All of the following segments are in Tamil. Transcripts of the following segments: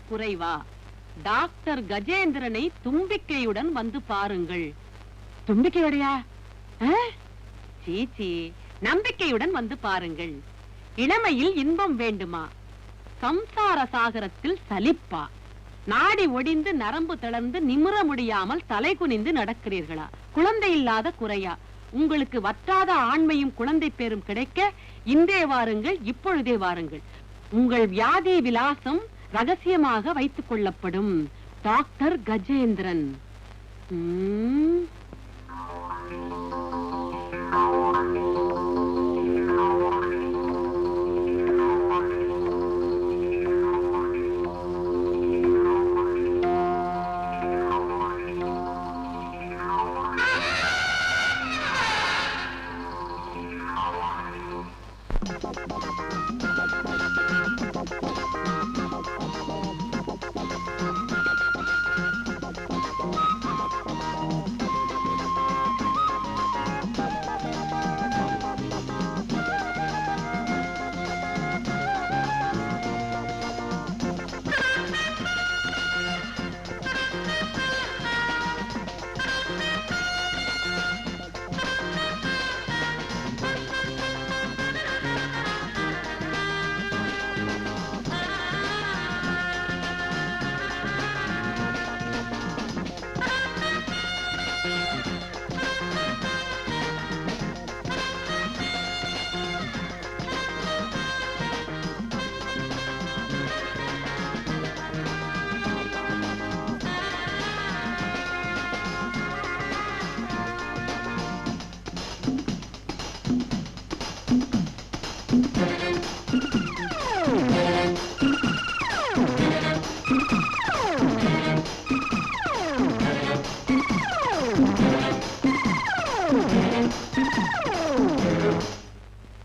குறைவா? டாக்டர் கஜேந்திரனை தும்பிக்கையுடன் வந்து பாருங்கள். தும்பிக்கையுடையா? சீச்சி, நம்பிக்கையுடன் வந்து பாருங்கள். இளமையில் இன்பம் வேண்டுமா? சம்சார சாகரத்தில் சலிப்பா? நாடி ஒடிந்து நரம்பு தளர்ந்து நிமிர முடியாமல் தலை குனிந்து நடக்கிறீர்களா? குழந்தை இல்லாத குறையா? உங்களுக்கு வற்றாத ஆண்மையும் குழந்தை பேரும் கிடைக்க இன்றே வாருங்கள், இப்பொழுதே வாருங்கள். உங்கள் வியாதி விலாசம் ரகசியமாக வைத்துக் கொள்ளப்படும். டாக்டர் கஜேந்திரன்.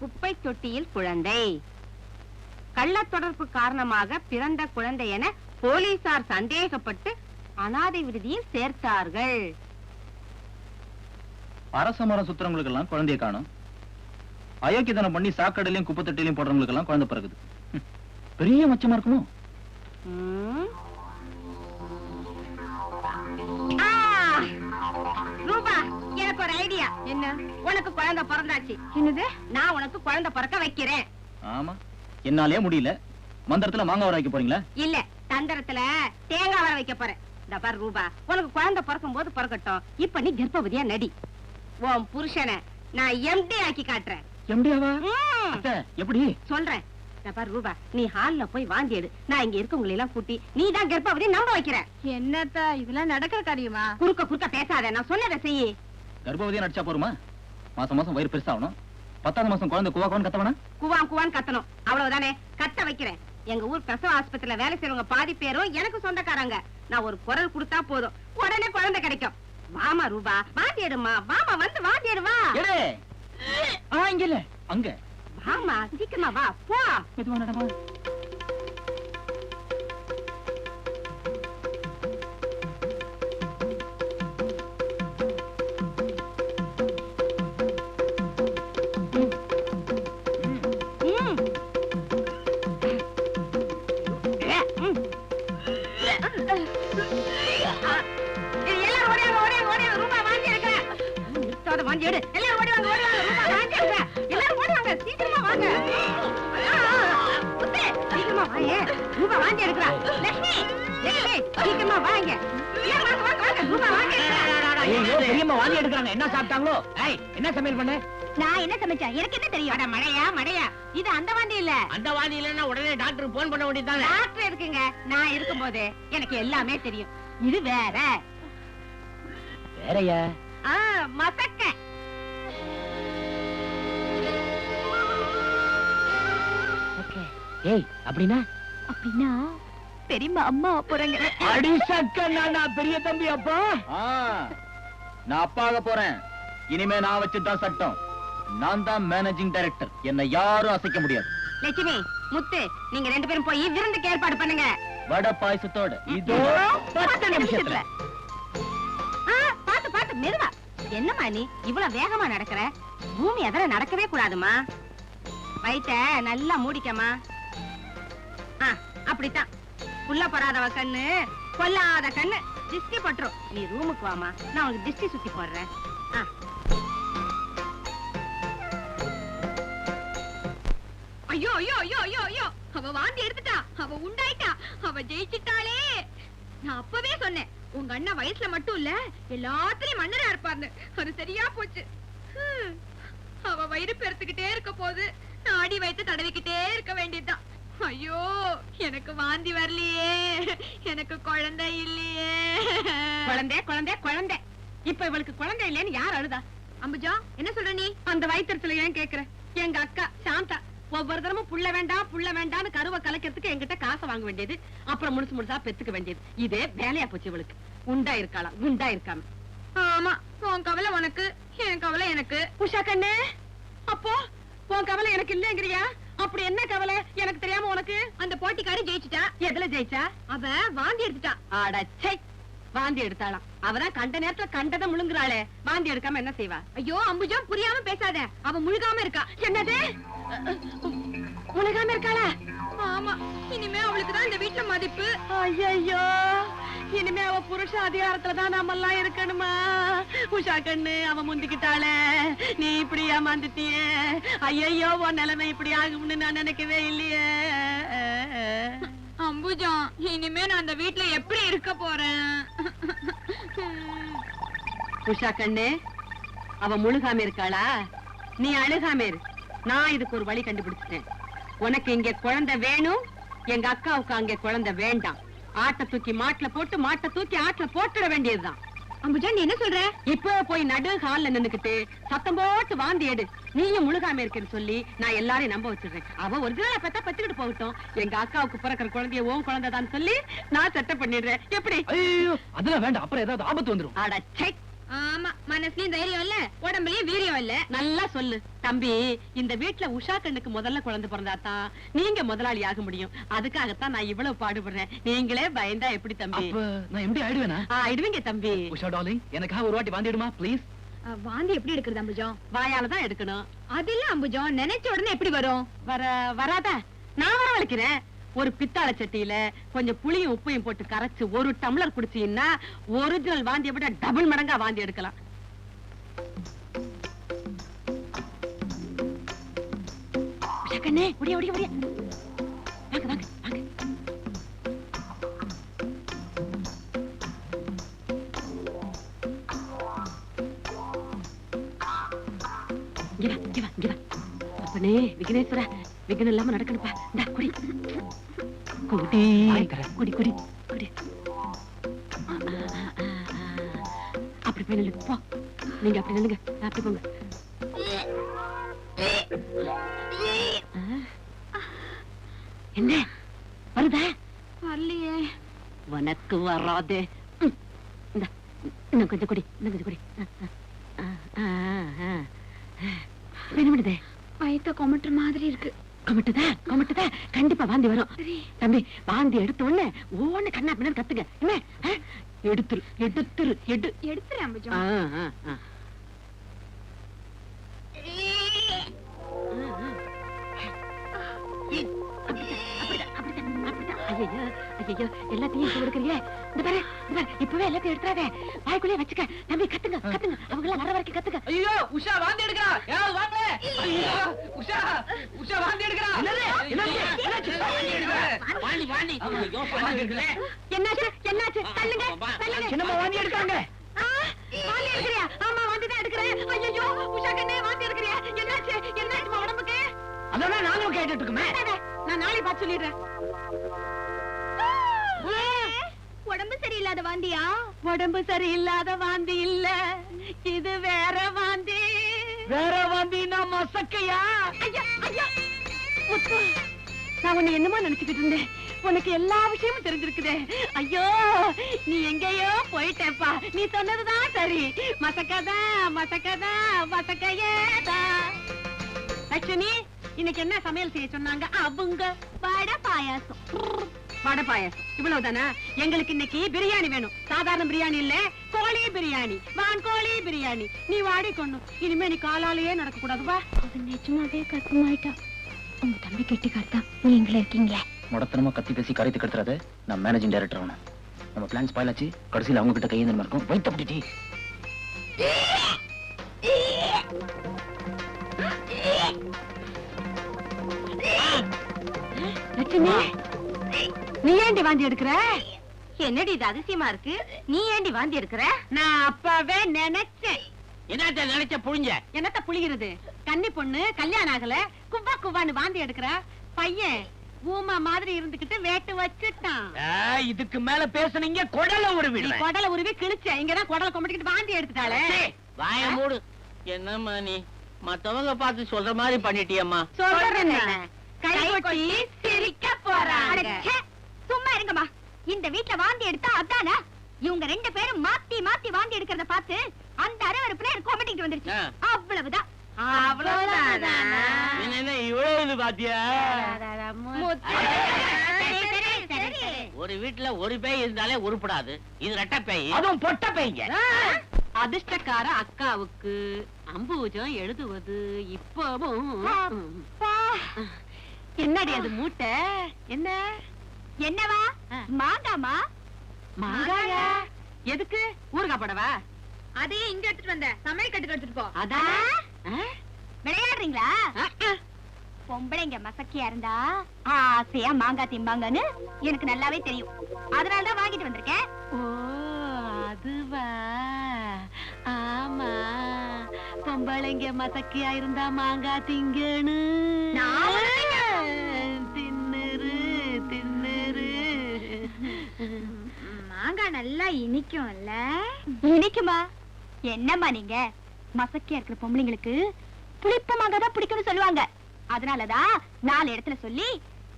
குப்பை தொட்டியில் குழந்தை. கள்ள தொடர்பு காரணமாக பிறந்த குழந்தை என போலீசார் சந்தேகப்பட்டு அனாதை விடுதியில் சேர்த்தார்கள். அரச மரம் சுத்துறவங்களுக்கு எல்லாம் குழந்தைய காணும். அயோக்கியத்தனம் பண்ணி சாக்கடையிலையும் குப்பை தொட்டிலையும் போடுறவங்களுக்கு எல்லாம் குழந்தை பிறகுது. பெரிய மச்சமா இருக்குமோ? ரூபா, எனக்கு ஒரு ஐடியா. என்ன? உனக்கு குழந்தை பிறந்தாச்சு. என்னது? நான் உனக்கு குழந்தை பிறக்க வைக்கிறேன். ஆமா, என்னாலே முடியல. மந்திரத்துல மாங்காய் வர வைக்க போறீங்களா? இல்ல, தந்திரத்துல தேங்காய் வர வைக்க போறேன். இந்த பாரு ரூபா, உனக்கு குழந்தை பிறக்கும் போது பிறக்கட்டும். இப்ப நீ கர்ப்பவதியா நடி. உன் புருஷனை நான் எம்டி ஆக்கி காட்டுறேன். எம்டியாவா? எப்படி சொல்றேன். ரூபா, நீ ஹால்ல போய் வாந்தி எடு. நான் இங்க இருக்கவங்களை எல்லாம் கூட்டி நீ தான் கர்ப்பவதி நம்ப வைக்கிற. என்னத்தா இதெல்லாம் நடக்கிற காரியமா? குறுக்க குறுக்க பேசாத, நான் சொன்னதை செய்யி. கர்ப்பவதியா நடிச்சா போருமா? மாசம் மாசம் வயிறு பெருசாகணும். 10ஆவது மாசம் குழந்தை குவாக்குவான்னு கத்தவனா? குவான் குவான் கத்தணும், அவ்வளவுதானே. கத்த வைக்கிறேன். எங்க ஊர் பிரசவ ஆஸ்பத்திரியில வேலை செய்யறவங்க பாதி பேரும் எனக்கு சொந்தக்காரங்க. நான் ஒரு குரல் கொடுத்தா போதும், உடனே குழந்தை கிடைக்கும். வாமா ரூபா, வாந்தி எடுமா. வாமா, வந்து வாந்தி எடுவா. இங்க இல்ல, அங்க. வாமா, சீக்கிரமா வா. போ. மெதுவா நடமா. முத்து சீக்கிரமா வாயே ரூபா வாந்தி எடுக்கிறா லட்சுமி லட்சுமி சீக்கிரமா வாங்க வாங்க வாங்க வாங்க ரூபா வாந்தி ஐயோ பெரியம்மா வாந்தி எடுக்கறாங்க. என்ன சாப்பிட்டாங்களோ? ஏய், என்ன சமையல் பண்ண? நான் என்ன சமைச்சேன் எனக்கு என்ன தெரியும் அட மழையா மழையா இது அந்த வாந்தி இல்ல அந்த வாந்தி இல்லன்னா உடனே டாக்டருக்கு போன் பண்ண வேண்டியதுதானே? டாக்டர் இருக்குங்க நான் இருக்கும்போது எனக்கு எல்லாமே தெரியும் இது வேற வேறயா? மசக்க ஏய், அப்படினா அப்படின்னா பெரியம்மா அம்மா போறாங்க அடி சக்க நான் பெரிய தம்பி அப்பா. நான் அப்பாக போறேன். இனிமே நான் வச்சுதான் சட்டம். நான் தான் மேனேஜிங் டைரக்டர். என்ன யாரும் அசைக்க முடியாது. லட்சுமி முத்து நீங்க ரெண்டு பேரும் போய் விருந்துக்கு ஏற்பாடு பண்ணுங்க வடை பாயசத்தோட இதோ 10 நிமிஷத்துல. பாத்து பாத்து மெதுவா. என்னம்மா நீ இவ்வளவு வேகமா நடக்கிற? பூமி எதிர நடக்கவே கூடாதுமா. வயித்த நல்லா மூடிக்கமா. அப்படித்தான். புள்ள போடாதவ கண்ணு கொல்லாத கண்ணு திஷ்டி பட்டுரும். நீ ரூமுக்கு வாமா, நான் உனக்கு திஷ்டி சுத்தி போடுறேன். ஐயோ ஐயோ ஐயோ ஐயோ ஐயோ அவ வாந்தி எடுத்துட்டா, அவ உண்டாயிட்டா, அவ ஜெயிச்சிட்டாளே. நான் அப்பவே சொன்னேன் உங்க அண்ணன் வயசுல மட்டும் இல்ல எல்லாத்துலயும் மன்னரா இருப்பார்னு. அது சரியா போச்சு. அவ வயிறு பெருத்துக்கிட்டே இருக்க போது நான் அடி வைத்து தடவிக்கிட்டே இருக்க வேண்டியதுதான். ஐயோ எனக்கு வாந்தி வரலையே, எனக்கு குழந்தை இல்லையே. குழந்தை குழந்தை குழந்தை. இப்ப இவளுக்கு குழந்தை இல்லைன்னு யார் அழுதா? அம்புஜா என்ன சொல்ற நீ? அந்த வயிற்றுல ஏன் கேக்குற? எங்க அக்கா சாந்தா ஒவ்வொரு தரமும் புள்ள வேண்டாம் புள்ள வேண்டாம்னு கருவை கலக்கிறதுக்கு என்கிட்ட காசை வாங்க வேண்டியது, அப்புறம் முழுசு முழுசா பெத்துக்க வேண்டியது. இதே வேலையா போச்சு இவளுக்கு. உண்டா இருக்காளா உண்டா இருக்காம. ஆமா உன் கவலை உனக்கு, என் கவலை எனக்கு. உஷா கண்ணு அப்போ உன் கவலை எனக்கு இல்லங்கிறியா? அப்படி என்ன கவலை எனக்கு தெரியாம உனக்கு? அந்த போட்டிக்காரி ஜெயிச்சுட்டா. எதுல ஜெயிச்சா? அவ வாந்தி எடுத்துட்டா. அடச்சை வாந்தி எடுத்தாளாம். அவதான் கண்ட நேரத்துல கண்டதை முழுங்குறாளே, வாந்தி எடுக்காம என்ன செய்வா? ஐயோ அம்புஜா புரியாம பேசாத. அவ முழுகாம இருக்கா. என்னது முழுகாம இருக்காளா? ஆமா இனிமே அவளுக்குதான் இந்த வீட்டுல மதிப்பு. ஐயோ இனிமே அவ புருஷ அதிகாரத்துலதான் நாம எல்லாம் இருக்கணுமா? உஷா கண்ணு அவ முந்திக்கிட்டாளே, நீ இப்படி ஏமாந்துட்டியே. ஐயோ உன் நிலைமை இப்படி ஆகும்னு நான் நினைக்கவே இல்லையே. அம்புஜா இனிமே நான் அந்த வீட்டுல எப்படி இருக்க போறேன்? உஷா கண்ணு அவ முழுகாம இருக்காளா? நீ அழுகாம இரு. நான் இதுக்கு ஒரு வழி கண்டுபிடிச்சிட்டேன். உனக்கு இங்க குழந்தை வேணும், எங்க அக்காவுக்கு அங்க குழந்தை வேண்டாம். ஆட்டை தூக்கி மாட்டுல போட்டு மாட்டை தூக்கி ஆட்டுல போட்டுட வேண்டியதுதான். அம்புஜா நீ என்ன சொல்ற? இப்ப போய் நடு ஹால்ல நின்னுக்கிட்டு சத்தம் போட்டு வாந்தி எடு. நீயும் முழுகாம இருக்கேன்னு சொல்லி நான் எல்லாரையும் நம்ப வச்சிடுறேன். அவ ஒரிஜினலா பத்தா பத்துக்கிட்டு போகட்டும். எங்க அக்காவுக்கு பிறக்கிற குழந்தைய உன் குழந்தைதான் சொல்லி நான் செட்டப் பண்ணிடுறேன். எப்படி? ஐயோ அதெல்லாம் வேண்டாம், அப்புறம் ஏதாவது ஆபத்து வந்துரும். அடச்சை. ஆமா மனசுலயும் தைரியம் இல்ல, உடம்புலயும் வீரியம் இல்ல. நல்லா சொல்லு தம்பி. இந்த வீட்டுல உஷா கண்ணுக்கு முதல்ல குழந்தை பிறந்தாதான் நீங்க முதலாளி ஆக முடியும். அதுக்காகத்தான் நான் இவ்வளவு பாடுபடுறேன். நீங்களே பயந்தா எப்படி தம்பி? அப்ப நான் எப்படி ஆயிடுவேனா? ஆயிடுவீங்க தம்பி. உஷா டார்லிங் எனக்காக ஒரு வாட்டி வாந்திடுமா ப்ளீஸ்? வாந்தி எப்படி எடுக்கிறது அம்புஜம்? வாயாலதான் எடுக்கணும். அது இல்ல அம்புஜம், நினைச்ச உடனே எப்படி வரும்? வராதா? நான் வரவழைக்கிறேன். ஒரு பித்தாள சட்டியில கொஞ்சம் புளியும் உப்பையும் போட்டு கரைச்சு ஒரு டம்ளர் குடிச்சீங்கன்னா ஒரிஜினல் வாந்தியை விட டபுள் மடங்கா வாந்தி எடுக்கலாம். ஒடியா ஒடியா ஒடியா. வாங்க வாங்க வாங்க. அப்பனே விக்னேஸ்வர விக்னம் இல்லாம நடக்கணுப்பா. இந்தா குடி குடி குடி குடி குடி. அப்படி போய் நில்லு போ. நீங்க அப்படி நில்லுங்க, அப்படி போங்க. என்ன வருதா? வரலையே. உனக்கு வராது. இன்னும் கொஞ்சம் குடி, இன்னும் கொஞ்சம் குடி. என்ன பண்ணுது? வயித்த கொமட்டுற மாதிரி இருக்கு. கொமட்டுதா? கொமட்டுதா? கண்டிப்பா வாந்தி வரும். தம்பி வாந்தி எடுத்த உடனே ஒவ்வொன்னு கண்ணா பின்னாடி கத்துங்க. என்ன எடுத்துரு எடுத்துரு எடுத்துரு அம்புஜம். ஐயோ எல்லாத்தையும் இப்ப கொடுக்குறியே. இந்த பாரு இப்பவே எல்லாத்தையும் எடுத்துறாத. வாய்க்குள்ளே வச்சுக்க. தம்பி கத்துங்க அவங்க எல்லாம் வர வரைக்கும் கத்துங்க. ஐயோ உஷா வாந்தி எடுக்கிறா. யாராவது வாங்க. ஐயோ உஷா வாந்தி எடுக்கிறா. வாந்தி ஐயோ வாந்தி எடுக்கல. என்னாச்சு தள்ளுங்க. சின்னம்மா வாந்தி எடுக்காங்க. வாந்தி எடுக்கறியா? ஆமா வாந்தி தான் எடுக்கிறேன். ஐயோ உஷா கண்ணே வாந்தி எடுக்கறியா? என்னாச்சு உடம்புக்கு? அதான் நாங்களும் கேட்டுட்டு இருக்கோமே. நான் நாளை பார்த்து சொல்லிடுறேன். உடம்பு சரியில்லாத வாந்தியா? உடம்பு சரியில்லாத வாந்தி இல்ல, இது வேற வாந்தி. வேற வாந்தினா மசக்கையா? முத்து, நான் உன்னை என்னமோ நினைச்சுக்கிட்டு இருந்தேன். உனக்கு எல்லா விஷயமும் தெரிஞ்சிருக்குதே. ஐயோ நீ எங்கேயோ போயிட்டேப்பா. நீ சொன்னதுதான் சரி. மசக்கையேதான். லட்சுமி, இன்னைக்கு என்ன சமையல் செய்ய சொன்னாங்க அவங்க? வடை பாயாசம். வடை பாயாசம் இவ்வளவுதானா? எங்களுக்கு இன்னைக்கு பிரியாணி வேணும். சாதாரண பிரியாணி இல்ல, கோழி பிரியாணி, வான்கோழி பிரியாணி. நீ வாடி கொண்டு இனிமே நீ காலாலேயே நடக்க கூடாது. வா. அது நிஜமாவே கஷ்டமாயிட்டா. உங்க தம்பி கெட்டிக்காரதா நீங்களே இருக்கீங்களே. முடத்தனமா கத்தி பேசி காரியத்தை கெடுத்துறாத. நான் மேனேஜிங் டைரக்டர் ஆகணும். நம்ம பிளான் ஸ்பாயில் ஆச்சு. கடைசியில் அவங்க கிட்ட கையேந்திரமா இருக்கும். வைத்த பிடிச்சி லட்சுமி, நீ ஏண்டி வாந்தி எடுக்கிற? என்னடி இது அதிசயமா இருக்கு? நீ ஏண்டி வாந்தி எடுக்கிற? நான் அப்பவே நினைச்சேன். என்னத்த நினைச்ச புழிஞ்ச? என்னத்த புளிகிறது? கன்னி பொண்ணு கல்யாணம் ஆகல, குவான்னு வாந்தி எடுக்கிற. பையன் ஊமா மாதிரி இருந்துகிட்டு வேட்டு வச்சுட்டான். இதுக்கு மேல பேசுனீங்க கொடல ஒரு நீ வீடு. குடலை உருவி கிழிச்ச. இங்கதான் குடலை கொம்பிட்டு வாந்தி எடுத்துட்டாளே. வாய மூடு. என்னம்மா நீ மத்தவங்க பார்த்து சொல்ற மாதிரி பண்ணிட்டியம்மா. சொல்றேன். கை கொட்டி சிரிக்க போறாங்க. சும்மா இருங்கம்மா. இந்த வீட்ல வாந்தி எடுத்தா அதானா? இவங்க ரெண்டு பேரும் மாத்தி மாத்தி வாந்தி எடுக்கிறத பார்த்து அந்த அரவருப்புல எனக்கு கொமட்டிட்டு வந்துருச்சு. அவ்வளவுதான். அவ்வளவுதானா? என்ன இவ்வளவு இது பாத்தியா? ஒரு வீட்டுல ஒரு பேய் இருந்தாலே உருப்படாது. இது ரெட்டை பேய். அதுவும் பொட்ட பேய்ங்க. அதிர்ஷ்டக்கார அக்காவுக்கு அம்பூஜம் எழுதுவது இப்பவும். என்னடி அது மூட்டை? என்ன என்னவா? மாங்காமா? மாங்காயா? எதுக்கு? ஊறுகாய் போடவா? அதையே இங்க எடுத்துட்டு வந்த. சமையல் கட்டுக்கு எடுத்துட்டு போ. அதான் விளையாடுறீங்களா? பொம்பளைங்க மசக்கியா இருந்தா ஆசையா மாங்காய் திம்பாங்கன்னு எனக்கு நல்லாவே தெரியும். அதனாலதான் வாங்கிட்டு வந்திருக்கேன். ஓ அதுவா? ஆமா, பொம்பளைங்க மசக்கியா இருந்தா மாங்காய் திங்கன்னு. தின்னுரு. மாங்காய் நல்லா இனிக்கும்ல? இனிக்குமா? என்னம்மா நீங்க? மசக்கியா இருக்கிற பொம்பளைங்களுக்கு புளிப்பு மாங்காய் தான் பிடிக்கும்னு சொல்லுவாங்க. அதனாலதான் 4 இடத்துல சொல்லி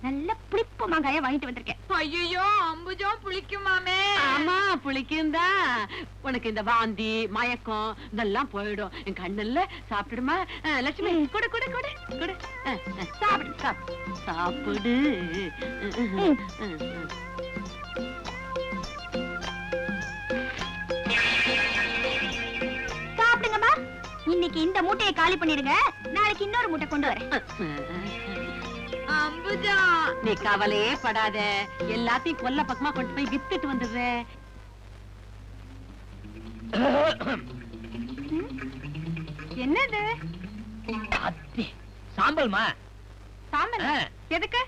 நல்ல புளிப்பு மாங்காய வாங்கிட்டு வந்திருக்கேன். ஐயோ அம்புஜம் புளிக்குமாமே? ஆமா புளிக்கும்தா. உனக்கு இந்த வாந்தி மயக்கம் இதெல்லாம் போயிடும். என் கண்ணுல சாப்பிடுமா? லட்சுமி கொடு கொடு கொடு கொடு. சாப்பிடு சாப்பிடு. சாப்பிடுங்கம்மா. இன்னைக்கு இந்த மூட்டையை காலி பண்ணிடுங்க. நாளைக்கு இன்னொரு மூட்டை கொண்டு வரேன். அம்புஜா நீ கவலையே படாத. எல்லாத்தையும் கொல்ல பக்கமா கொண்டு போய் வித்துட்டு வந்துடுற. என்னது? சாம்பல்மா. சாம்பல் எதுக்கு?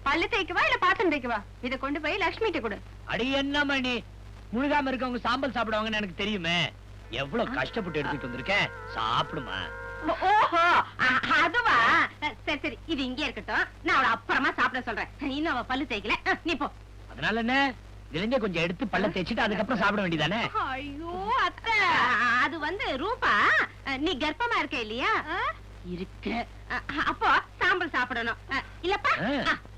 பல்லு தேய்க்கவா இல்ல பாத்திரம் தேய்க்கவா? இத கொண்டு போய் லட்சுமிட்ட கொடு. அடி என்ன மணி முழுகாம இருக்கவங்க சாம்பல் சாப்பிடுவாங்கன்னு எனக்கு தெரியுமே. எவ்வளவு கஷ்டப்பட்டு எடுத்துட்டு வந்திருக்கேன். சாப்பிடுமா. ஓஹோ அதுவா? சரி சரி இது இங்கே இருக்கட்டும். நான் அவளை அப்புறமா சாப்பிட சொல்றேன். இன்னும் அவ பல்லு தேய்க்கல. நீ போ. அதனால என்ன இதுல கொஞ்சம் எடுத்து பல்ல தேய்ச்சிட்டு அதுக்கப்புறம் சாப்பிட வேண்டியதானே? ஐயோ அத்தை, அது வந்து ரூபா நீ கர்ப்பமா இருக்க இல்லையா? இருக்க. அப்போ சாம்பல் சாப்பிடணும் இல்லப்பா?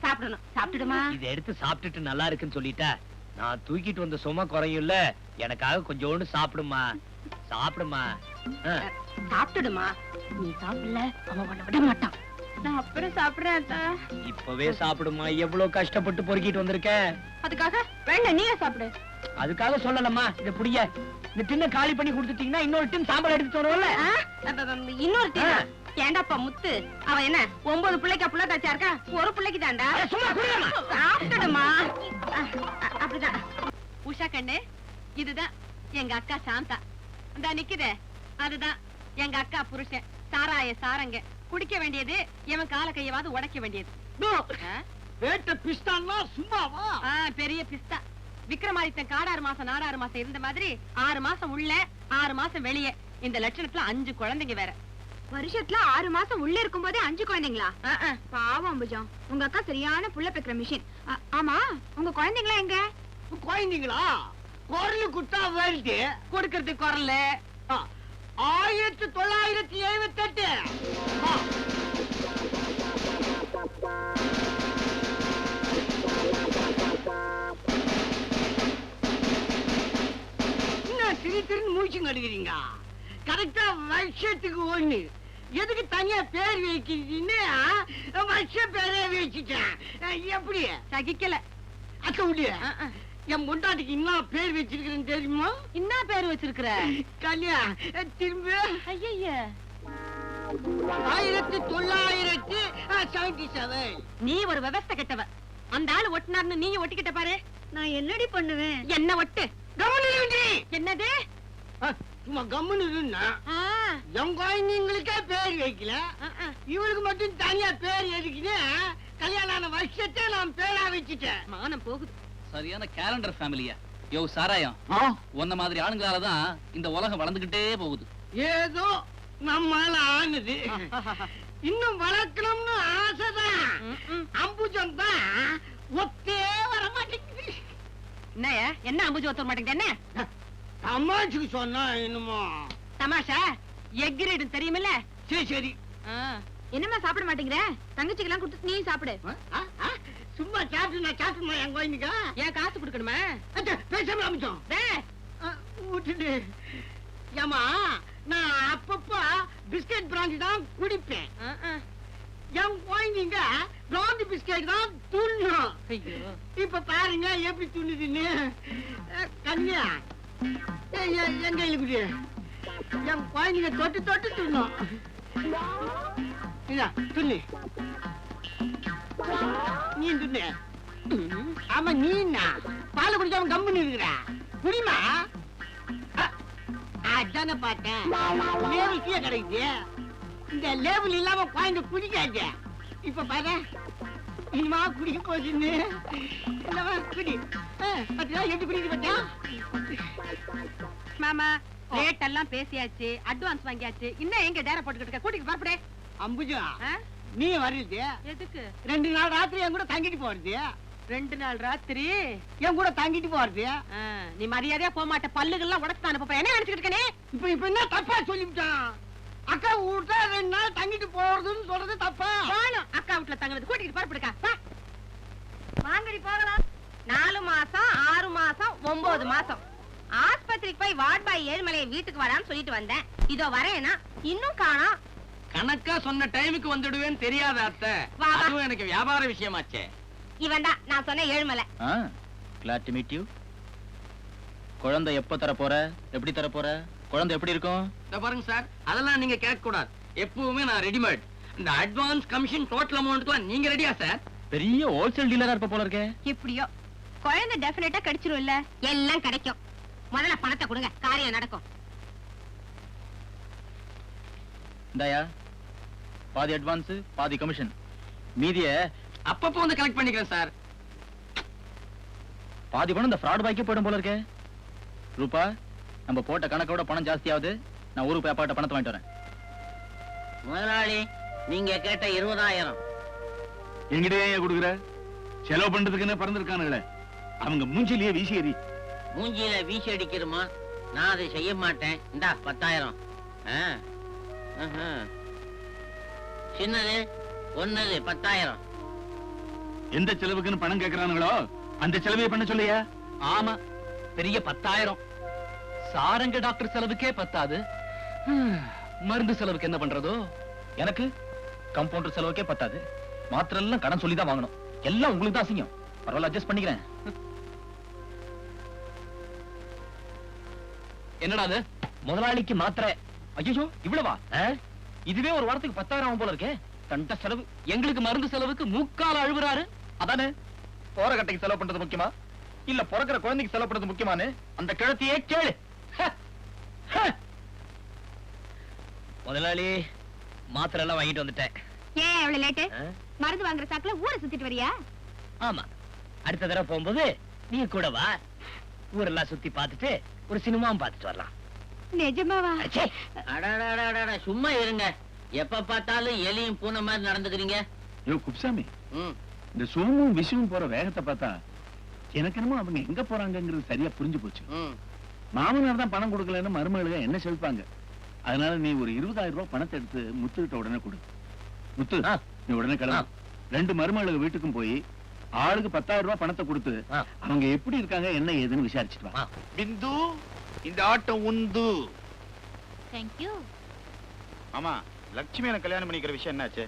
சாப்பிடணும். சாப்பிடுமா? இதை எடுத்து சாப்பிட்டுட்டு நல்லா இருக்குன்னு சொல்லிட்டா நான் தூக்கிட்டு வந்த சும்மா குறையும்ல. எனக்காக கொஞ்சோண்டு சாப்பிடுமா. சாப்பிடுமா. சாப்பிடுமா. நீ சாப்பிடல அவன் உன்னை விட மாட்டான். நான் அப்புறம் சாப்பிடுறேன். இப்பவே சாப்பிடுமா. எவ்வளவு கஷ்டப்பட்டு பொறுக்கிட்டு வந்திருக்கேன். அதுக்காக வேண்டாம் நீயே சாப்பிடு. அதுக்காக சொல்லலம்மா. இத புடிங்க. இந்த டின்ன காலி பண்ணி கொடுத்துட்டீங்கன்னா இன்னொரு டின் சாம்பார் எடுத்து வரும்ல. இன்னொரு டின் ஏண்டாப்பா முத்து அவன் என்ன 9 பிள்ளைக்கு புள்ள தாச்சா இருக்கா ஒரு பிள்ளைக்கு தாண்டா சும்மா குடியாமா. சாப்பிட்டுடுமா அப்படிதான் உஷா கண்ணு இதுதான் எங்க அக்கா சாந்தா இந்த நிக்குதே அதுதான் எங்க அக்கா புருஷன் சாராய சாரங்க குடிக்க வேண்டியது எவன் கால கையவாது உடைக்க வேண்டியது வேட்ட பிஸ்தான்னா சும்மாவா? பெரிய பிஸ்தா விக்ரமாதித்தன் காடாறு மாசம் நாடாறு மாசம் இருந்த மாதிரி 6 மாசம் உள்ள 6 மாசம் வெளியே இந்த லட்சணத்துல 5 குழந்தைங்க வேற வருஷத்துல 6 மாசம் உள்ள இருக்கும் போதே 5 குழந்தைங்களா பாவம் அம்புஜம் உங்க அக்கா சரியான புள்ள பெக்கிற மிஷின் ஆமா உங்க குழந்தைங்களா எங்க குழந்தைங்களா? குரல் குட்டா வருது. கொடுக்கறது குரல்ல 1978. திரு மூச்சுங்க அடிக்கிறீங்க. கரெக்டா வருஷத்துக்கு ஒண்ணு எதுக்கு தனியா பேர் வைக்கிறீன்னு வருஷ பேரே வச்சுட்டேன். எப்படி சகிக்கல அக்க முடிய என் முண்டாட்டிக்கு இன்னும் பேர் வச்சிருக்கிறேன்னு தெரியுமா? என்ன பேரு வச்சிருக்கிற? கல்யா திரும்ப ஐய 1977. நீ ஒரு விவஸ்தை கெட்டவ. அந்த ஆளு ஒட்டினார்னு நீ ஒட்டிக்கிட்ட பாரு. நான் என்னடி பண்ணுவேன் என்ன ஒட்டு என்னது சும்மா கம்முன்னு இருந்தா என் குழந்தைங்களுக்கே பேர் வைக்கல, இவளுக்கு மட்டும் தனியா பேர் எதுக்குன்னு கல்யாணம் ஆன வருஷத்தை நான் பேரா வச்சுட்டேன். மானம் போகுது. சரியான கேலண்டர் ஃபேமிலியா. யோ சாராயம், உன்ன மாதிரி ஆளுங்களாலதான் இந்த உலகம் வளர்ந்துகிட்டே போகுது. ஏதோ நம்மால ஆனது. இன்னும் வளர்க்கணும்னு ஆசைதான். அம்புஜம் தான் ஒத்தே வர மாட்டேங்குது. என்னயா என்ன அம்புஜி ஒத்துற மாட்டேங்குது? என்ன தமாஷுக்கு சொன்னா என்னமோ தமாஷா? எக்ரேடு தெரியுமில்ல? சரி சரி. என்னமா சாப்பிட மாட்டேங்கிற? தங்கச்சிக்கு எல்லாம் கொடுத்து நீ சாப்பிடு. சும்மா சாப்பிட்டு நான் சாப்பிட்டுமா என் குழந்தைக்கா? ஏன் காசு கொடுக்கணுமா? பேசாம அமிச்சோம் விட்டுட்டு. ஏமா நான் அப்பப்போ பிஸ்கட் பிராந்தி தான் குடிப்பேன். என் குழந்தைங்க பிராந்தி பிஸ்கட் தான் துண்ணும். இப்ப பாருங்க எப்படி துண்ணுதுன்னு. கன்னியா என் கையில குடி. என் குழந்தைங்க தொட்டு தொட்டு துண்ணும். துண்ணு நீ துண்ணு. ஆமா நீ என்ன பால குடிக்காம கம்முன்னு இருக்கிற? குடிமா. அதான பார்த்தேன் லேபிள் கீழே கிடைக்குது. இந்த லேபிள் இல்லாம குழந்தை குடிக்காது. இப்ப பாரு இனிமா குடிக்க போச்சுன்னு குடி. பத்தியா எப்படி குடிக்க பத்தியா? மாமா ரேட் எல்லாம் பேசியாச்சு, அட்வான்ஸ் வாங்கியாச்சு. இன்னும் எங்க டேர போட்டுக்கிட்டு கூட்டிட்டு பாப்படே. அம்புஜா நீ வருது எதுக்கு? 2 நாள் ராத்திரி என் கூட தங்கிட்டு போறது. 2 நாள் ராத்திரி என் கூட தங்கிட்டு போறது. நீ மரியாதையா போக மாட்ட. பல்லுகள்லாம் உடச்சு அனுப்ப. என்ன நினைச்சுக்கிட்டு இருக்கனே? இப்ப என்ன தப்பா சொல்லிவிட்டான்? அக்கா வீட்டுல 2 நாள் தங்கிட்டு போறதுன்னு சொல்றது தப்பா? வாணும் அக்கா வீட்டுல தங்குறது. கூட்டிட்டு பரப்பிடுக்கா வாங்கடி போகலாம். 4 மாசம் 6 மாசம் 9 மாசம் ஆஸ்பத்திரிக்கு போய் வார்ட் பாய் ஏழுமலையை வீட்டுக்கு வரான்னு சொல்லிட்டு வந்தேன். இதோ வரேனா இன்னும் காணோம். கணக்கா சொன்ன டைமுக்கு வந்துடுவேன்னு தெரியாத அத்தை. வா, வா. அதுவும் எனக்கு வியாபார விஷயமாச்சே. இவன் தான் நான் சொன்ன Ezhumalai. glad to meet you. குழந்தை எப்ப தர போற? எப்படி தர போற? குழந்தை எப்படி இருக்கும்? இத பாருங்க சார், அதெல்லாம் நீங்க கேட்க கூடாது. எப்பவுமே நான் ரெடிமேட். இந்த அட்வான்ஸ் கமிஷன் டோட்டல் அமௌண்ட்லாம் நீங்க ரெடியா சார்? பெரிய ஹோல்சேல் டீலரா இருப்ப போல இருக்கே. எப்படியோ குழந்தை டெஃபினட்டா கிடைச்சிரும் இல்ல? எல்லாம் கிடைக்கும். முதல்ல பணத்தை கொடுங்க, காரியம் நடக்கும். இந்தாயா பாதி அட்வான்ஸ் பாதி கமிஷன். மீதிய அப்பப்போ வந்து கலெக்ட் பண்ணிக்கிறேன் சார். பாதி பணம் இந்த ஃப்ராட் பாய்க்கே போயிடும் போல இருக்கே. ரூபா, நம்ம போட்ட கணக்கோட பணம் ஜாஸ்தியாவது. நான் ஊருக்கு போய் அப்பாட்ட பணத்தை வாங்கிட்டு வரேன். முதலாளி, நீங்க கேட்ட 20,000 என்கிட்ட ஏன் கொடுக்குற? செலவு பண்றதுக்குன்னு பறந்துருக்கானுங்களே, அவங்க மூஞ்சிலேயே வீசி எறி. மூஞ்சியில வீசி அடிக்கிறோமா? நான் அதை செய்ய மாட்டேன். இந்தா 10,000. சின்னது ஒன்னது 10,000. எந்த செலவுக்குன்னு பணம் கேட்கறானுங்களோ அந்த செலவையே பண்ண சொல்லியா? ஆமா, பெரிய 10,000. சாரங்க டாக்டர் செலவுக்கே பத்தாது. மருந்து செலவுக்கு என்ன பண்றதோ? எனக்கு கம்பவுண்டர் செலவுக்கே பத்தாது. மாத்திரை எல்லாம் கடன் சொல்லிதான் வாங்கணும். எல்லாம் உங்களுக்கு தான் அசிங்கம். பரவாயில்ல, அட்ஜஸ்ட் பண்ணிக்கிறேன். என்னடா அது? முதலாளிக்கு மாத்திரை. ஐயோ, இவ்வளவா? இதுவே ஒரு வாரத்துக்கு 10,000 ஆகும் போல இருக்கே. கண்ட செலவு. எங்களுக்கு மருந்து செலவுக்கு மூக்கால அழுவுறாரு. அதானே போற கட்டைக்கு செலவு பண்றது முக்கியமா இல்ல பிறக்கிற குழந்தைக்கு செலவு பண்றது முக்கியமானு அந்த கிழத்தியே கேளு. முதலாளி மாத்திரை எல்லாம் வாங்கிட்டு வந்துட்டேன். ஏன் எவ்வளவு லேட்டு? மருந்து வாங்குற சாக்குல ஊரை சுத்திட்டு வரியா? ஆமா, அடுத்த தடவை போகும்போது நீ கூட வா. ஊரெல்லாம் சுத்தி பார்த்துட்டு ஒரு சினிமாவும் பார்த்துட்டு வரலாம். நிஜமாவா? அச்சே, அடடடடடட, சும்மா இருங்க. எப்ப பார்த்தாலும் எலியும் பூனை மாதிரி நடந்துக்கிறீங்க. யோ குப்சாமி, ம். இந்த சோமும் விஷமும் போற வேகத்தை பார்த்தா எனக்கு என்னமோ அவங்க எங்க போறாங்கிறது சரியா புரிஞ்சு போச்சு. ம். மாமனார் தான் பணம் கொடுக்கலன்னு மருமகளுங்க என்ன செலுப்பாங்க. அதனால நீ ஒரு 20,000 ரூபாய் பணத்தை எடுத்து முத்துக்கிட்ட உடனே கொடு. முத்து, ஆ. நீ உடனே கிளம்பு. 2 மருமகளுக்கு வீட்டுக்கும் போய் ஆளுக்கு 10,000 ரூபாய் பணத்தை கொடுத்து ஆ. அவங்க எப்படி இருக்காங்க என்ன ஏதுன்னு விசாரிச்சுட்டு வா. பிந்து, இந்த ஆட்டம் உந்து. Thank you. ஆமா, லட்சுமி எனக்கு கல்யாணம் பண்ணிக்கிற விஷயம் என்னாச்சு?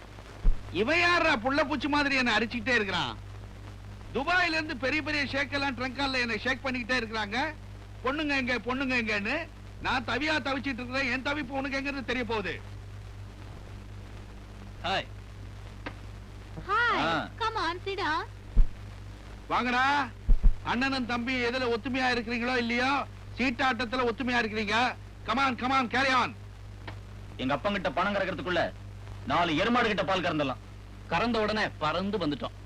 இவன் யாரா புள்ள பூச்சி மாதிரி என்ன அடிச்சுக்கிட்டே இருக்கிறான்? துபாயில இருந்து பெரிய பெரிய ஷேக் எல்லாம் ட்ரங்கால்ல என்ன ஷேக் பண்ணிக்கிட்டே இருக்கிறாங்க. பொண்ணுங்க எங்க பொண்ணுங்க எங்கன்னு நான் தவியா தவிச்சிட்டு இருக்கிறேன். என் தவிப்பு உனக்கு எங்கிறது தெரிய போகுது. ஹாய். ஹாய். ஆ. Come on sit down. வாங்கடா, அண்ணனும் தம்பி எதுல ஒத்துமையா இருக்கிறீங்களோ இல்லையோ சீட்டாட்டத்துல ஒத்துமையா இருக்கிறீங்க. Come on come on carry on. எங்க அப்பா கிட்ட பணம் கறக்கிறதுக்குள்ள 4 எருமாடு கிட்ட பால் கறந்துடலாம். கறந்த உடனே பறந்து வந்துட்டோம்.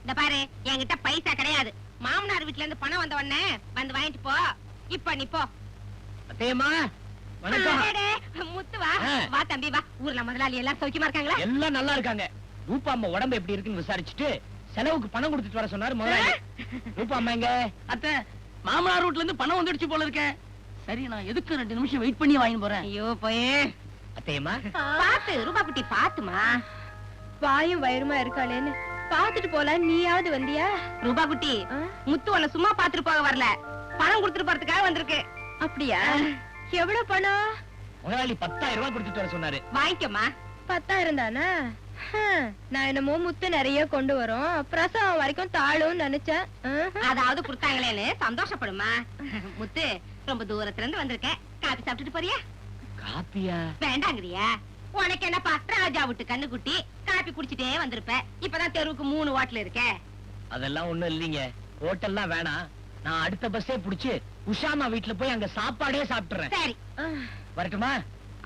இந்த பாரு, என்கிட்ட பைசா கிடையாது. மாமனார் வீட்ல இருந்து பணம் வந்த உடனே வந்து வாங்கிட்டு போ. இப்ப நீ போ. அத்தையம்மா, வணக்கம். அடடே, முத்து வா. ஆ. வா தம்பி வா. ஊர்ல முதலாளி எல்லாம் சௌக்கியமா இருக்காங்களா? எல்லாம் நல்லா இருக்காங்க. ரூபா அம்மா உடம்பு எப்படி இருக்குன்னு விசாரிச்சுட்டு செலவுக்கு பணம் கொடுத்துட்டு வர சொன்னாரு முதலாளி. ரூபா அம்மா எங்க? அத்தை, மாமனார் ரூட்ல இருந்து பணம் வந்துடுச்சு போல இருக்கேன். சரி, நான் எதுக்கு 2 நிமிஷம் வெயிட் பண்ணி வாங்கி போறேன். ஐயோ போயே. அத்தையம்மா, பாத்து ரூபா குட்டி பாத்துமா. வாயும் வயிறுமா இருக்காளேன்னு பாத்துட்டு போலாம். நீயாவது வந்தியா? ரூபா குட்டி, முத்து உன்னை சும்மா பாத்துட்டு போக வரல, பணம் கொடுத்துட்டு போறதுக்காக வந்திருக்கு. அப்படியா? எவ்வளவு பணம்? முதலாளி 10,000 ரூபாய் கொடுத்துட்டு வர சொன்னாரு. வாங்கிக்கோமா. 10,000 தானா? நான் என்னமோ முத்து நிறைய கொண்டு வரோம், பிரசவம் வரைக்கும் தாழும் நினைச்சேன். அதாவது கொடுத்தாங்களேன்னு சந்தோஷப்படுமா. முத்து, ரொம்ப தூரத்துல இருந்து வந்திருக்கேன். காபி சாப்பிட்டுட்டு போறியா? காப்பியா? வேண்டாங்கிறியா? உனக்கு என்னப்பா, ராஜா விட்டு கண்ணு குட்டி, காபி குடிச்சிட்டே வந்திருப்ப. இப்பதான் தெருவுக்கு 3 வாட்டில் இருக்க. அதெல்லாம் ஒண்ணும் இல்லைங்க. ஹோட்டல்லாம் வேணாம். நான் அடுத்த பஸ்ஸே புடிச்சு உஷாமா வீட்டுல போய் அங்க சாப்பாடே சாப்பிட்டுறேன். சரி. வரட்டுமா?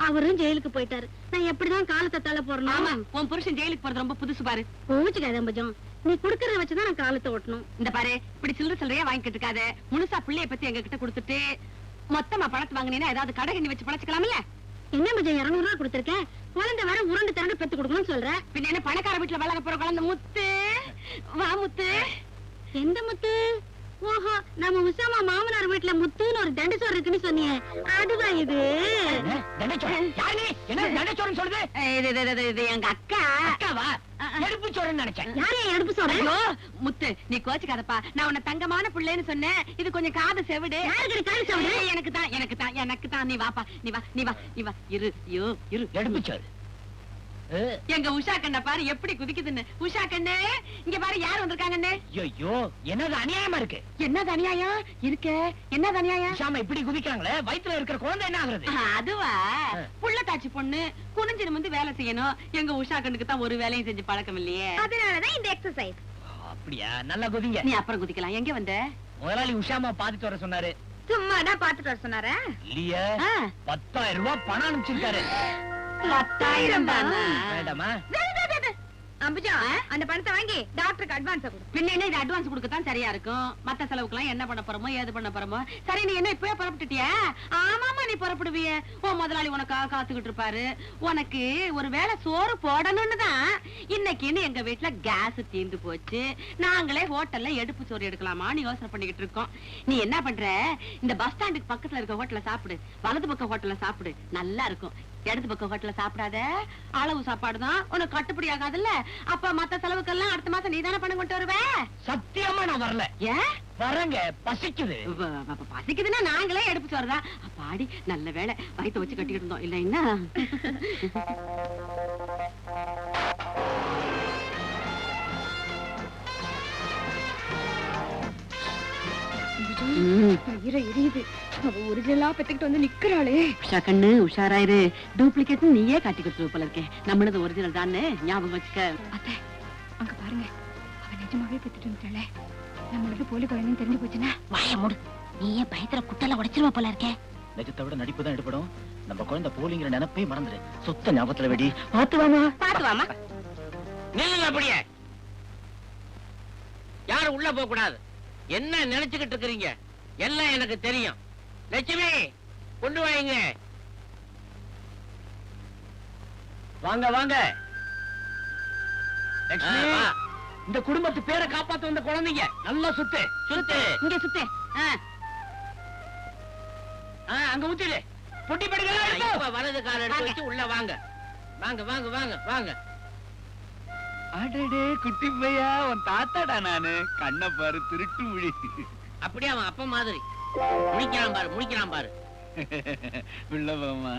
அவரும் ஜெயிலுக்கு போயிட்டாரு. நான் எப்படிதான் காலத்தை தள்ள போறேன்? ஆமா, உன் புருஷன் ஜெயிலுக்கு போறது ரொம்ப புதுசு பாரு. கோச்சுக்காத பஜம். நீ குடுக்கறத வச்சுதான் நான் காலத்தை ஓட்டணும். இந்த பாரு, இப்படி சில்லறையா வாங்கிட்டு இருக்காத. முழுசா பிள்ளைய பத்தி எங்க கிட்ட கொடுத்துட்டு மொத்தமா பணத்தை வாங்கினீங்கன்னா ஏதாவது கடை கண்ணி வச்சு பழச்சுக்கலாம்ல. என்ன பஜம் 200 ரூபாய் கொடுத்திருக்கேன். குழந்தை வேற உருண்டு திரண்டு பெத்து கொடுக்கணும்னு சொல்ற. பின்ன என்ன பணக்கார வீட்டுல வளர்க்க போற குழந்தை முத்து. வா முத்து. எந்த முத்து? ஓஹோ, நம்ம உசாமா மாமனார் வீட்டுல முத்துன்னு ஒரு தண்டசோறு இருக்குன்னு சொன்னியே, அதுதான் இது. என்ன? தண்டச்சோறு? யாரு நீ? என்ன தண்டச்சோறுன்னு சொல்லுது? இது எங்க அக்கா. அக்காவா? எடுப்பு சோறுன்னு நினைச்சேன். யாரே எடுப்பு சொல்ற? ஐயோ, முத்து, நீ கோச்சுக்காதப்பா. நான் உன்னை தங்கமான பிள்ளைன்னு சொன்னேன். இது கொஞ்சம் காது செவிடு. யாருக்கு காது செவிடு? எனக்கு தான். நீ வாப்பா, நீ வா. இரு. எடுப்பு சோறு. எங்க உஷா கண்ண பாரு எப்படி குதிக்குதுன்னு. உஷா கண்ணு, இங்க பாரு யார் வந்திருக்காங்கன்னு. ஐயோ, என்னது அநியாயமா இருக்கு. என்னது அநியாயம் இருக்கு? என்னது அநியாயம்? உஷாமா இப்படி குதிக்கிறாங்களே, வயித்துல இருக்கிற குழந்தை என்ன ஆகுறது? அதுவா, புள்ளத்தாச்சி பொண்ணு குனிஞ்சு நிமிர்ந்து வேலை செய்யணும். எங்க உஷா கண்ணுக்கு தான் ஒரு வேலையும் செஞ்சு பழக்கம் இல்லையே. அதனாலதான் இந்த எக்ஸசைஸ். அப்படியா? நல்லா குதிங்க. நீ அப்புறம் குதிக்கலாம். எங்க வந்த? முதலாளி உஷாமா பாத்துட்டு வர சொன்னாரு. சும்மாதான் பாத்துட்டு வர சொன்னாரா? இல்லையே, 10,000 ரூபாய் பணம் அனுப்பிச்சிருக்காரு. 10,000 தானா? வேண்டாமா? அம்புஜா அந்த பணத்தை வாங்கி டாக்டருக்கு அட்வான்ஸ் கொடு. பின்ன என்ன இது அட்வான்ஸ் கொடுக்கத்தான் சரியா இருக்கும். மத்த செலவுக்குலாம் என்ன பண்ண போறோமோ ஏது பண்ண போறோமோ. சரி நீ என்ன இப்பவே புறப்பட்டுட்டியா? ஆமாமா நீ புறப்படுவிய. உன் முதலாளி உனக்காக காத்துக்கிட்டு இருப்பாரு. உனக்கு ஒரு வேளை சோறு போடணும்னு தான் இன்னைக்குன்னு எங்க வீட்டுல கேஸ் தீர்ந்து போச்சு. நாங்களே ஹோட்டல்ல எடுப்பு சோறு எடுக்கலாமான்னு யோசனை பண்ணிக்கிட்டு இருக்கோம். நீ என்ன பண்ற, இந்த பஸ் ஸ்டாண்டுக்கு பக்கத்துல இருக்க ஹோட்டல்ல சாப்பிடு. வலது பக்கம் ஹோட்டல்ல சாப்பிடு, நல்லா இருக்கும். இடது பக்கம் ஹோட்டல்ல சாப்பிடாத, அளவு சாப்பாடு தான் உனக்கு கட்டுப்படி ஆகாதுல்ல. அப்ப மத்த செலவுக்கெல்லாம் அடுத்த மாசம் நீ தானே பணம் கொண்டு வருவ. சத்தியமா நான் வரல. ஏன் வரங்க, பசிக்குது. பசிக்குதுன்னா நாங்களே எடுப்பு சோறுதான். அப்பாடி நல்ல வேலை வயிற்ற வச்சு கட்டிக்கிட்டு இருந்தோம் இல்ல என்ன. ஒரிஜினலா பெத்துக்கிட்டு வந்து நிக்கிறாளே. உஷா கண்ணு உஷாராயிரு. டூப்ளிகேட் நீயே காட்டி கொடுத்துருவ போல இருக்கே. நம்மளது ஒரிஜினல் தானே ஞாபகம் வச்சுக்க. அத்தை அங்க பாருங்க, அவ நிஜமாவே பெத்துட்டு வந்துட்டாளே. நம்மளுக்கு போலி குழந்தைன்னு தெரிஞ்சு போச்சுன்னா வாய மூடு. நீயே பயத்துல குட்டல உடைச்சிருவ போல இருக்கே. நிஜத்தை விட நடிப்பு தான் எடுப்படும். நம்ம குழந்தை போலிங்கிற நினைப்பே மறந்துடு. சொத்த ஞாபகத்துல வெடி. பாத்துவாமா பாத்துவாமா. நில்லுங்க அப்படியே. யாரும் உள்ள போக கூடாது. என்ன நினைச்சுக்கிட்டு இருக்கீங்க? எல்லாம் எனக்கு தெரியும். லட்சுமி கொண்டு வாங்க. வாங்க வாங்க. லட்சுமி, இந்த குடும்பத்து பேரை காப்பாத்த வந்த குழந்தைங்க. நல்லா சுத்து சுத்து. இங்க சுத்தே. அங்க ஊத்திடு. பொட்டி படுக்க வலது கால எடுத்து வச்சு உள்ள வாங்க. வாங்க வாங்க வாங்க வாங்க. அடடே குட்டி பையா, உன் தாத்தாடா நானு. கண்ண பாரு, திருட்டு மொழி. அப்படியே அவன் அப்ப மாதிரி முடிக்கிறான் பாரு, முடிக்கிறான் பாரு. உள்ளவமா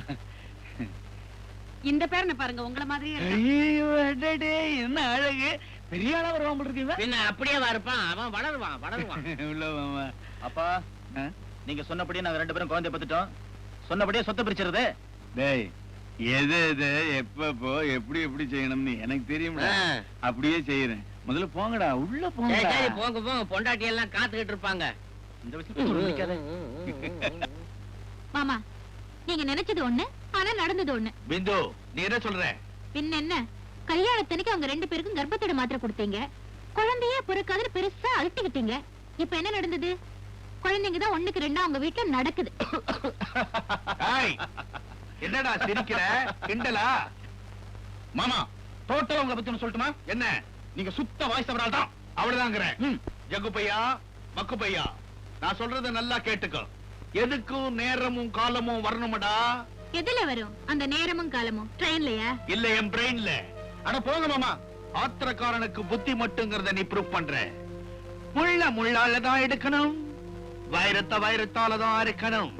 இந்த பேரனை பாருங்க, உங்கள மாதிரியே இருக்கான். ஐயோ அடடே, என்ன அழகு. பெரிய ஆளா வருவான் இருக்கீங்க. பின்ன அப்படியே இருப்பான். அவன் வளருவான் வளருவான். உள்ளவமா. அப்பா, நீங்க சொன்னபடியே நாங்க 2 பேரும் குழந்தை பத்துட்டோம். சொன்னபடியே சொத்தை பிரிச்சிருது. டேய், எது எது எப்பப்போ எப்படி எப்படி செய்யணும்னு எனக்கு தெரியும்டா. அப்படியே செய்யறேன். முதல்ல போங்கடா, உள்ள போங்க. சரி போங்க போங்க. பொண்டாட்டி எல்லாம் காத்துக்கிட்டு இருப்பாங்க. இந்த விஷயத்துல முடிக்காத. மாமா, நீங்க நினைச்சது ஒண்ணு, ஆனா நடந்தது ஒண்ணு. பிந்து, நீ என்ன சொல்ற? பின்ன என்ன, கல்யாணத்தனைக்கு அவங்க 2 பேருக்கும் கர்ப்பத்தோட மாத்திரை கொடுத்தீங்க. குழந்தையே பிறக்காதுன்னு பெருசா அழுத்திக்கிட்டீங்க. இப்ப என்ன நடந்தது? குழந்தைங்க தான் 1க்கு 2 அவங்க வீட்டுல நடக்குது. என்னடா சிரிக்கிற? கிண்டலா? மாமா, டோட்டலா உங்களை பத்தி சொல்லட்டுமா? என்ன? நீங்க சுத்த வாய்ஸ் அவரால் தான். அவ்வளவுதாங்கிறேன். ஜக்கு பையா, மக்கு பையா, நான் சொல்றத நல்லா கேட்டுக்கோ. எதுக்கும் நேரமும் காலமும் வரணுமடா. எதுல வரும் அந்த நேரமும் காலமும்? ட்ரெயின்லயா? இல்ல, என் பிரெயின்ல. அட போங்க மாமா. ஆத்திரக்காரனுக்கு புத்தி மட்டுங்கிறத நீ ப்ரூவ் பண்ற. முள்ள முள்ளால தான் எடுக்கணும், வைரத்தை வைரத்தால தான் அறுக்கணும்.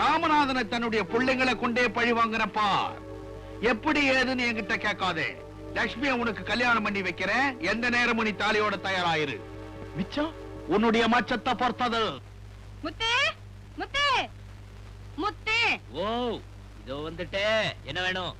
ராமநாதனை தன்னுடைய பிள்ளைங்களை கொண்டே பழி வாங்குறப்பா. எப்படி ஏதுன்னு என்கிட்ட கேட்காதே. லட்சுமியை உனக்கு கல்யாணம் பண்ணி வைக்கிறேன். எந்த நேரமும் நீ தாலியோட தயாராயிரு. மிச்சம் உன்னுடைய மச்சத்தை பொறுத்தது. முத்து முத்து முத்து. ஓ, இதோ வந்துட்டே. என்ன வேணும்?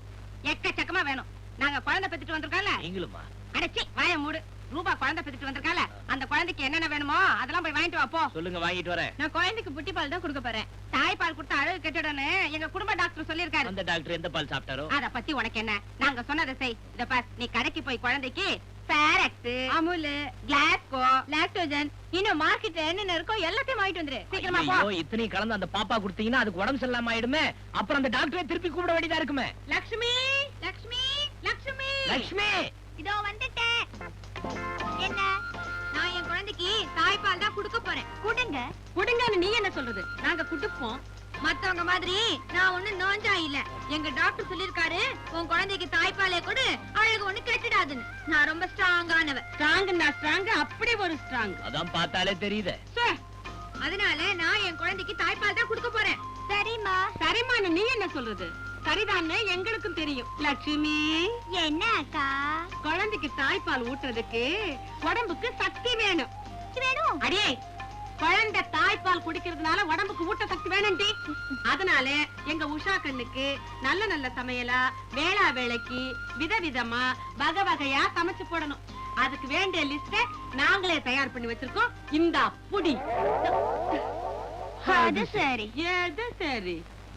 எக்கச்சக்கமா வேணும். நாங்க குழந்தை பெத்துட்டு வந்திருக்கோம்ல. நீங்களுமா? அடச்சி வாய மூடு. ரூபா குழந்தை பெத்துட்டு வந்திருக்கால, அந்த குழந்தைக்கு என்னென்ன வேணுமோ அதெல்லாம் போய் வாங்கிட்டு வா போ. சொல்லுங்க, வாங்கிட்டு வரேன். நான் குழந்தைக்கு புட்டி பால் தான் கொடுக்க போறேன். தாய்ப்பால் கொடுத்தா அழகு கெட்டுடன்னு எங்க குடும்ப டாக்டர் சொல்லிருக்காரு. அந்த டாக்டர் எந்த பால் சாப்பிட்டாரோ? அத பத்தி உனக்கு என்ன? நாங்க சொன்னதை செய். இத பார், நீ கடைக்கு போய் குழந்தைக்கு ஃபேரக்ஸ், அமுல், கிளாஸ்கோ, லாக்டோஜன், இன்னும் மார்க்கெட்ல என்னென்ன இருக்கோ எல்லாத்தையும் வாங்கிட்டு வந்துரு. சீக்கிரமா போ. ஐயோ, இத்தனையும் கலந்து அந்த பாப்பா கொடுத்தீங்கன்னா அதுக்கு உடம்பு சரியில்லாம ஆயிடுமே. அப்புறம் அந்த டாக்டரை திருப்பி கூப்பிட வேண்டியதா இருக்குமே. லட்சுமி லட்சுமி லட்சுமி லட்சுமி, இதோ வந்துட்டேன். என்ன? நான் என் குழந்தைக்கு தாய்ப்பால் தான் கொடுக்க போறேன். கொடுங்க. குடுங்கன்னு நீ என்ன சொல்றது? நாங்க குடுப்போம். மத்தவங்க மாதிரி நான் ஒண்ணு நோஞ்சா இல்ல. எங்க டாக்டர் சொல்லிருக்காரு, உன் குழந்தைக்கு தாய்ப்பாலே கொடு, அழகு ஒண்ணு கெட்டுடாதுன்னு. நான் ரொம்ப ஸ்ட்ராங்கானவ. ஸ்ட்ராங் அப்படி ஒரு ஸ்ட்ராங். அதான் பார்த்தாலே தெரியுது. அதனால நான் என் குழந்தைக்கு தாய்ப்பால் தான் கொடுக்க போறேன். சரிம்மா. சரிமான நீ என்ன சொல்றது? சரிதான்னு எங்களுக்கும் தெரியும். லட்சுமி, என்ன அக்கா? குழந்தைக்கு தாய்ப்பால் ஊட்டுறதுக்கு உடம்புக்கு சக்தி வேணும். அடியே, குழந்தை தாய்ப்பால் குடிக்கிறதுனால உடம்புக்கு ஊட்ட சக்தி வேணும்டி. அதனால எங்க உஷா கண்ணுக்கு நல்ல நல்ல சமையலா, வேளா வேளைக்கு விதவிதமா வகை வகையா சமைச்சு போடணும். அதுக்கு வேண்டிய லிஸ்ட நாங்களே தயார் பண்ணி வச்சிருக்கோம். இந்த புடி. அது சரி. எது சரி?